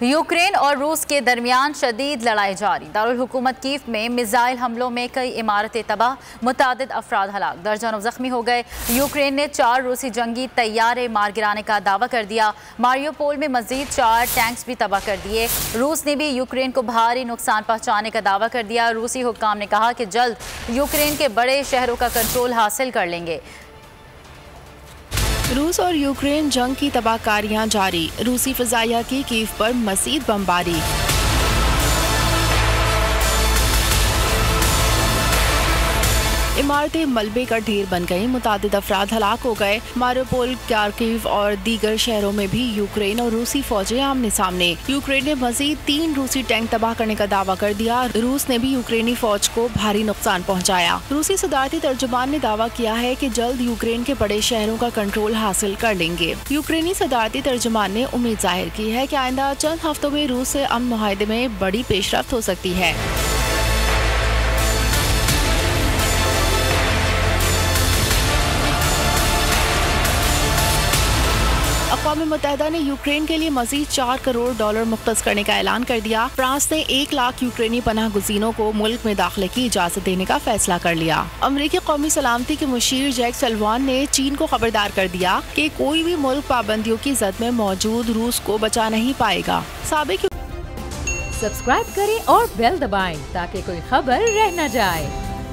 Ukraine और रूस के दरमियान शदीद लड़ाई जारी। दारुल हुकूमत कीव में मिसाइल हमलों में कई इमारतें तबाह, मुतादिद अफराद हलाक, दर्जनों जख्मी हो गए। यूक्रेन ने 4 रूसी जंगी तैयारे मार गिराने का दावा कर दिया। मारियोपोल में मजीद 4 टैंक्स भी तबाह कर दिए। रूस ने भी यूक्रेन को भारी नुकसान पहुँचाने का दावा कर दिया। रूसी हुक्काम ने कहा कि जल्द यूक्रेन के बड़े शहरों का कंट्रोल हासिल कर लेंगे। रूस और यूक्रेन जंग की तबाहकारियां जारी। रूसी फ़िज़ाइया की कीव पर मज़ीद बमबारी। इमारतें मलबे का ढेर बन गईं, मुतादिद अफराद हलाक हो गए। मारियोपोल, खार्किव और दीगर शहरों में भी यूक्रेन और रूसी फौजें आमने सामने। यूक्रेन ने मजीद 3 रूसी टैंक तबाह करने का दावा कर दिया। रूस ने भी यूक्रेनी फौज को भारी नुकसान पहुंचाया। रूसी सदारती तर्जुमान ने दावा किया है कि जल्द यूक्रेन के बड़े शहरों का कंट्रोल हासिल कर लेंगे। यूक्रेनी सदारती तर्जुमान ने उम्मीद जाहिर की है कि आइंदा चंद हफ्तों में रूस से अमन मुआहदे में बड़ी पेशरफ्त हो सकती है। अक़वाम मुत्तहिदा ने यूक्रेन के लिए मज़ीद $4 करोड़ मुख्तस करने का ऐलान कर दिया। फ्रांस ने 1 लाख यूक्रेनी पनाह गुज़ीनों को मुल्क में दाखिले की इजाज़त देने का फैसला कर लिया। अमरीकी कौमी सलामती के मुशीर जैक सल्वान ने चीन को खबरदार कर दिया कि कोई भी मुल्क पाबंदियों की जद में मौजूद रूस को बचा नहीं पाएगा। सब्सक्राइब करें और बेल दबाएं ताकि कोई खबर रह न जाए।